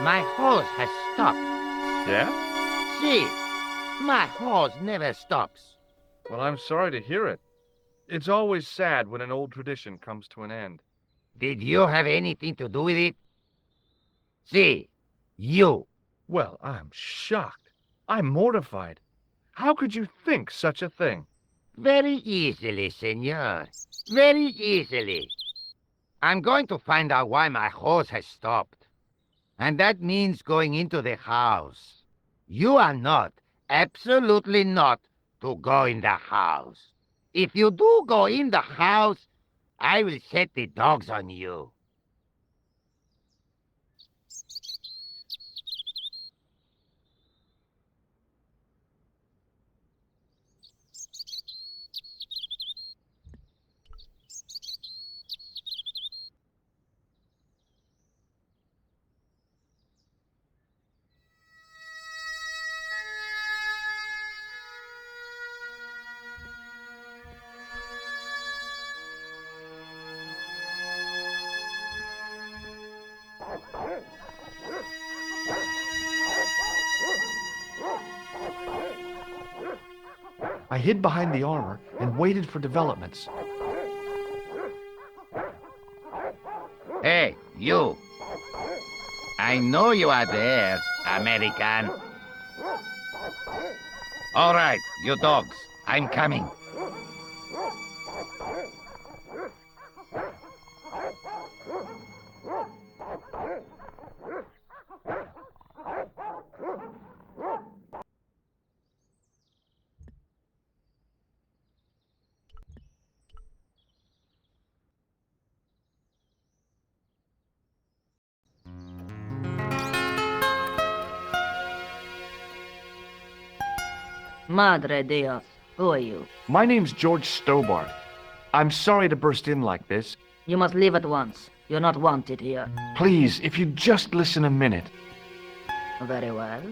My hose has stopped. Yeah? See, my hose never stops. Well, I'm sorry to hear it. It's always sad when an old tradition comes to an end. Did you have anything to do with it? See, you. Well, I'm shocked. I'm mortified. How could you think such a thing? Very easily, senor. Very easily. I'm going to find out why my hose has stopped. And that means going into the house. You are not, absolutely not, to go in the house. If you do go in the house, I will set the dogs on you. I hid behind the armor and waited for developments. Hey, you. I know you are there, American. All right, you dogs. I'm coming. Madre Dios, who are you? My name's George Stobart. I'm sorry to burst in like this. You must leave at once. You're not wanted here. Please, if you'd just listen a minute. Very well.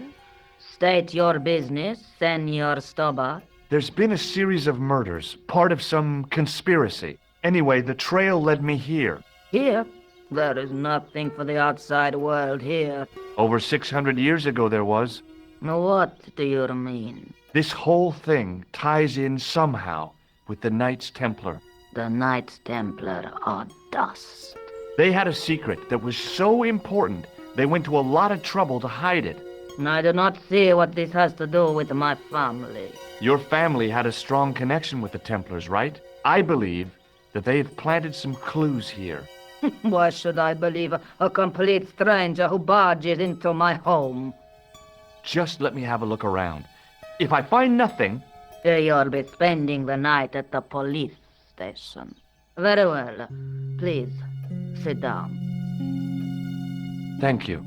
State your business, Senor Stobart. There's been a series of murders, part of some conspiracy. Anyway, the trail led me here. Here? There is nothing for the outside world here. Over 600 years ago there was. What do you mean? This whole thing ties in somehow with the Knights Templar. The Knights Templar are dust. They had a secret that was so important, they went to a lot of trouble to hide it. I do not see what this has to do with my family. Your family had a strong connection with the Templars, right? I believe that they have planted some clues here. Why should I believe a complete stranger who barges into my home? Just let me have a look around. If I find nothing... You'll be spending the night at the police station. Very well. Please, sit down. Thank you.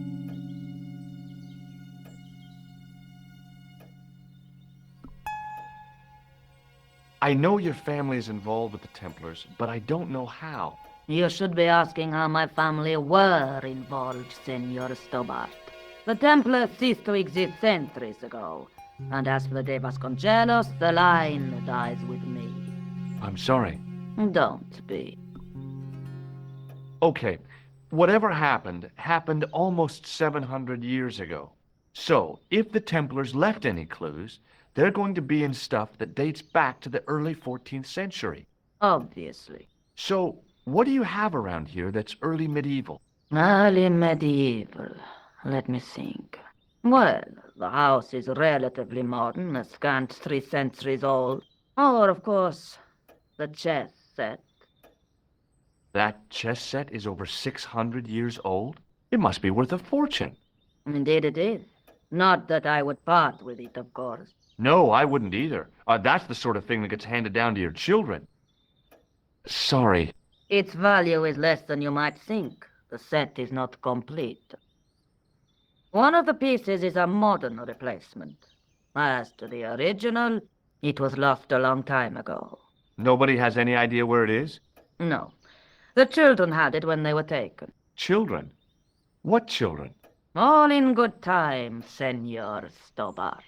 I know your family is involved with the Templars, but I don't know how. You should be asking how my family were involved, Senor Stobart. The Templars ceased to exist centuries ago. And as for the De Vasconcelos, the line dies with me. I'm sorry. Don't be. Okay, whatever happened, happened almost 700 years ago. So, if the Templars left any clues, they're going to be in stuff that dates back to the early 14th century. Obviously. So, what do you have around here that's early medieval? Early medieval. Let me think. Well, the house is relatively modern, a scant 3 centuries old. Or, of course, the chess set. That chess set is over 600 years old? It must be worth a fortune. Indeed it is. Not that I would part with it, of course. No, I wouldn't either. That's the sort of thing that gets handed down to your children. Sorry. Its value is less than you might think. The set is not complete. One of the pieces is a modern replacement. As to the original, it was lost a long time ago. Nobody has any idea where it is? No. The children had it when they were taken. Children? What children? All in good time, Senor Stobart.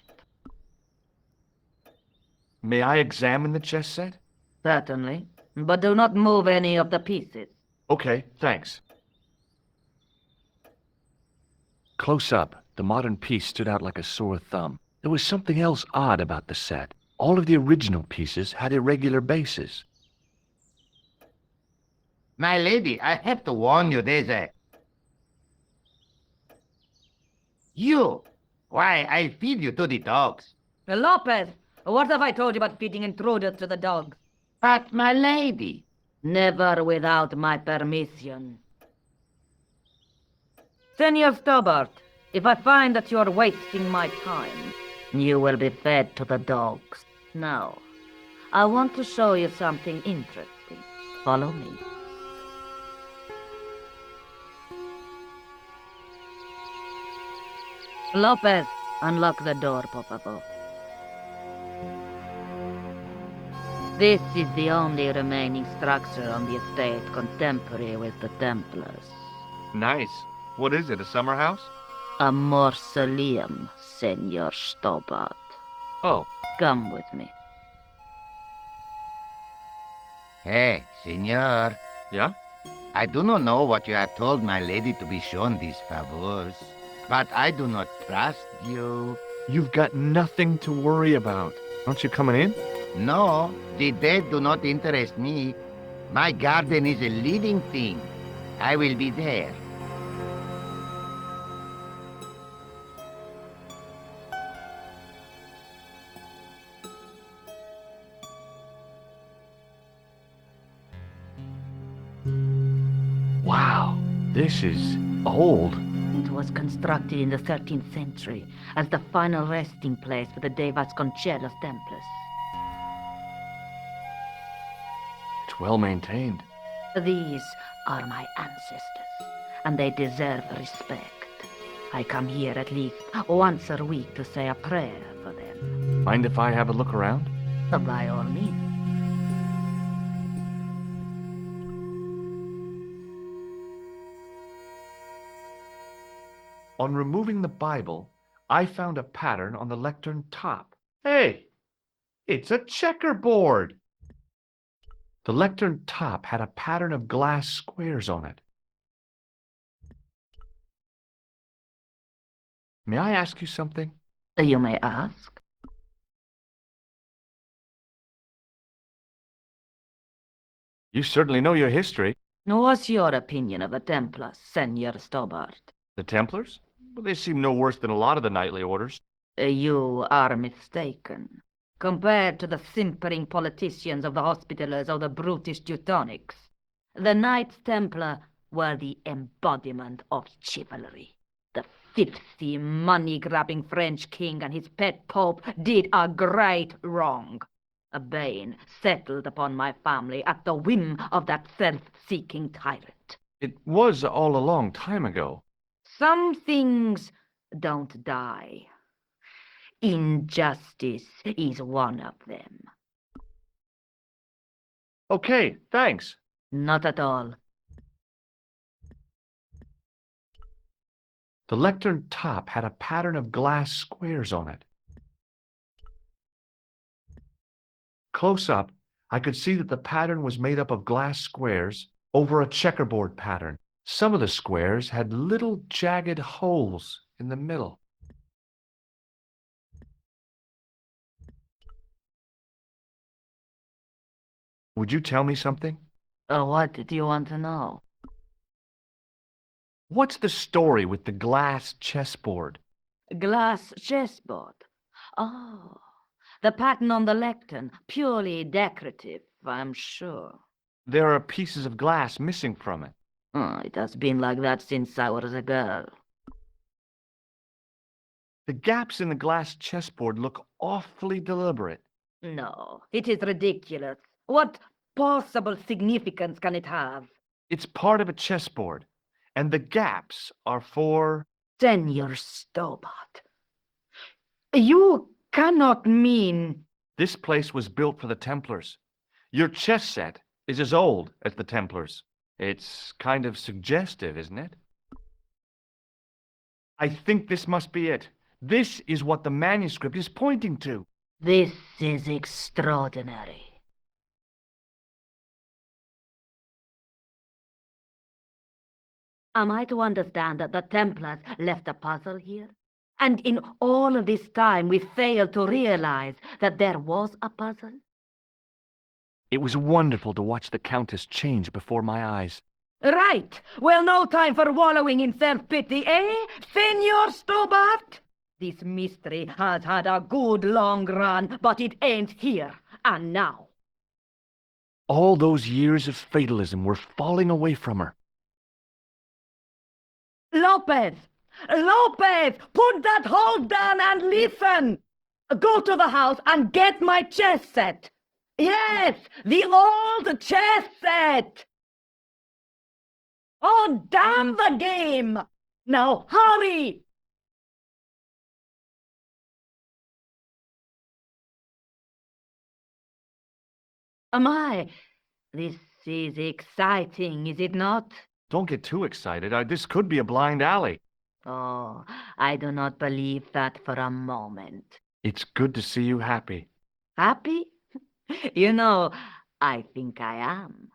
May I examine the chess set? Certainly. But do not move any of the pieces. Okay, thanks. Close up, the modern piece stood out like a sore thumb. There was something else odd about the set. All of the original pieces had irregular bases. My lady, I have to warn you, there's a... You! Why, I'll feed you to the dogs. Lopez, what have I told you about feeding intruders to the dogs? But, my lady... Never without my permission. Senor Stobart, if I find that you're wasting my time, you will be fed to the dogs. Now, I want to show you something interesting. Follow me. Lopez, unlock the door, por favor. This is the only remaining structure on the estate contemporary with the Templars. Nice. What is it, a summer house? A mausoleum, Senor Stobart. Oh, Come with me. Hey, senor. yeah? I do not know what you have told my lady to be shown these favors, but I do not trust you. You've got nothing to worry about. Aren't you coming in? No, the dead do not interest me. My garden is a living thing. I will be there. Wow, this is old. It was constructed in the 13th century as the final resting place for the De Vasconcelos Templars. It's well maintained. These are my ancestors, and they deserve respect. I come here at least once a week to say a prayer for them. Mind if I have a look around? By all means. On removing the Bible, I found a pattern on the lectern top. Hey, it's a checkerboard! The lectern top had a pattern of glass squares on it. May I ask you something? You may ask. You certainly know your history. What's your opinion of the Templars, Senor Stobart? The Templars? Well, they seem no worse than a lot of the knightly orders. You are mistaken. Compared to the simpering politicians of the Hospitallers or the brutish Teutonics, the Knights Templar were the embodiment of chivalry. The filthy, money-grabbing French king and his pet pope did a great wrong. A bane settled upon my family at the whim of that self-seeking tyrant. It was all a long time ago. Some things don't die. Injustice is one of them. Okay, thanks. Not at all. The lectern top had a pattern of glass squares on it. Close up, I could see that the pattern was made up of glass squares over a checkerboard pattern. Some of the squares had little jagged holes in the middle. Would you tell me something? What do you want to know? What's the story with the glass chessboard? Glass chessboard. Oh, the pattern on the lectern, purely decorative, I'm sure. There are pieces of glass missing from it. It has been like that since I was a girl. The gaps in the glass chessboard look awfully deliberate. No, it is ridiculous. What possible significance can it have? It's part of a chessboard, and the gaps are for... Senor Stobart, you cannot mean... This place was built for the Templars. Your chess set is as old as the Templars. It's kind of suggestive, isn't it? I think this must be it. This is what the manuscript is pointing to. This is extraordinary. Am I to understand that the Templars left a puzzle here? And in all of this time we failed to realize that there was a puzzle? It was wonderful to watch the Countess change before my eyes. Right. Well, no time for wallowing in self-pity, eh, Senor Stobart? This mystery has had a good long run, but it ain't here and now. All those years of fatalism were falling away from her. Lopez! Lopez! Put that hold down and listen! Go to the house and get my chess set! Yes, the old chess set! Oh, damn the game! Now, hurry! My, this is exciting, is it not? Don't get too excited. This could be a blind alley. Oh, I do not believe that for a moment. It's good to see you happy. Happy? You know, I think I am.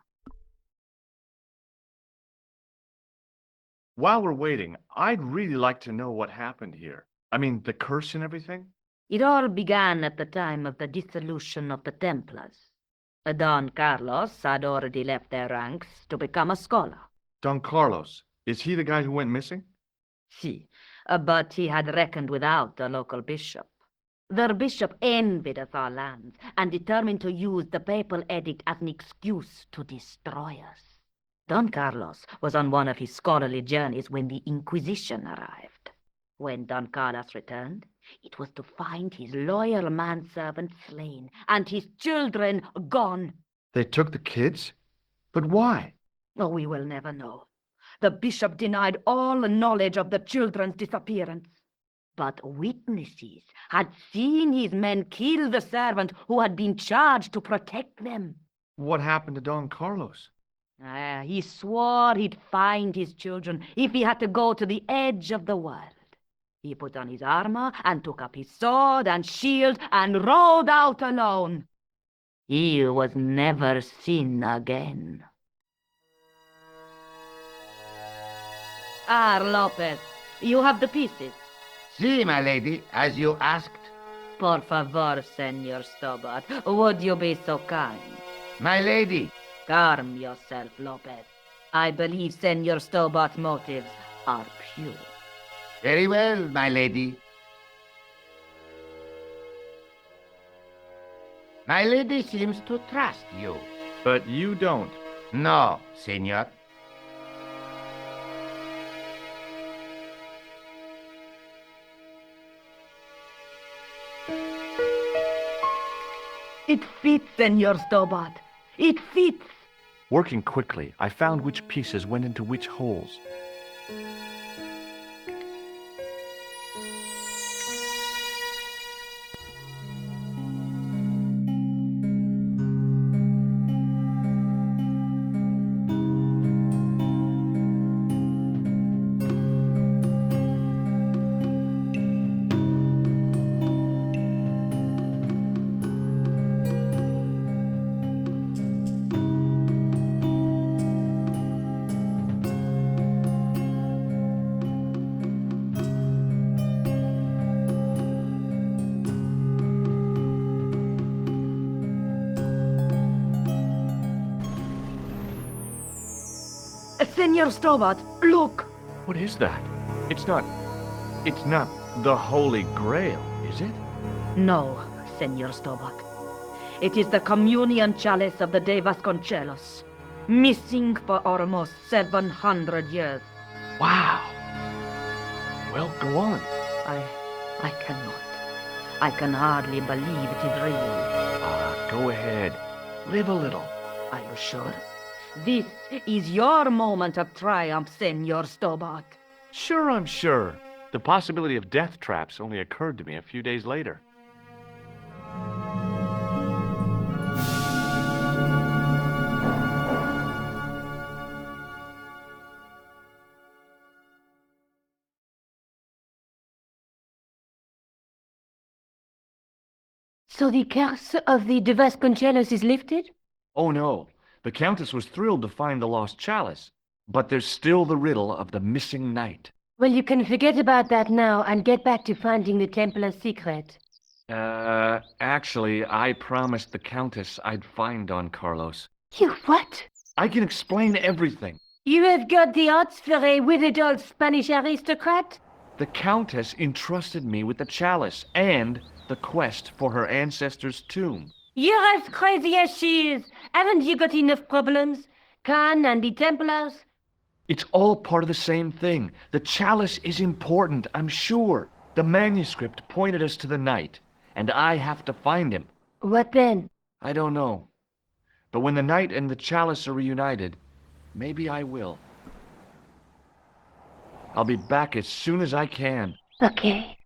While we're waiting, I'd really like to know what happened here. I mean, the curse and everything? It all began at the time of the dissolution of the Templars. Don Carlos had already left their ranks to become a scholar. Don Carlos, is he the guy who went missing? Si, but he had reckoned without the local bishop. Their bishop envied us our lands and determined to use the papal edict as an excuse to destroy us. Don Carlos was on one of his scholarly journeys when the Inquisition arrived. When Don Carlos returned, it was to find his loyal manservant slain and his children gone. They took the kids? But why? Oh, we will never know. The bishop denied all knowledge of the children's disappearance. But witnesses had seen his men kill the servant who had been charged to protect them. What happened to Don Carlos? He swore he'd find his children if he had to go to the edge of the world. He put on his armor and took up his sword and shield and rode out alone. He was never seen again. Lopez, you have the pieces. Si, my lady, as you asked. Por favor, Senor Stobart, would you be so kind? My lady. Calm yourself, Lopez. I believe Senor Stobart's motives are pure. Very well, my lady. My lady seems to trust you. But you don't. No, senor. It fits, Senor Stobart. It fits. Working quickly, I found which pieces went into which holes. Senor Stobart, look! What is that? It's not the Holy Grail, is it? No, Senor Stobart. It is the communion chalice of the De Vasconcelos, missing for almost 700 years. Wow. Well, go on. I cannot. I can hardly believe it is real. Go ahead. Live a little. Are you sure? This is your moment of triumph, Senor Stobart. Sure, I'm sure. The possibility of death traps only occurred to me a few days later. So the curse of the De Vasconcelos is lifted? Oh no, the Countess was thrilled to find the lost chalice. But there's still the riddle of the missing knight. Well, you can forget about that now and get back to finding the Templar's secret. Actually, I promised the Countess I'd find Don Carlos. You what? I can explain everything. You have got the odds for a withered old Spanish aristocrat? The Countess entrusted me with the chalice and the quest for her ancestor's tomb. You're as crazy as she is. Haven't you got enough problems? Khan and the Templars? It's all part of the same thing. The chalice is important, I'm sure. The manuscript pointed us to the knight, and I have to find him. What then? I don't know. But when the knight and the chalice are reunited, maybe I will. I'll be back as soon as I can. Okay.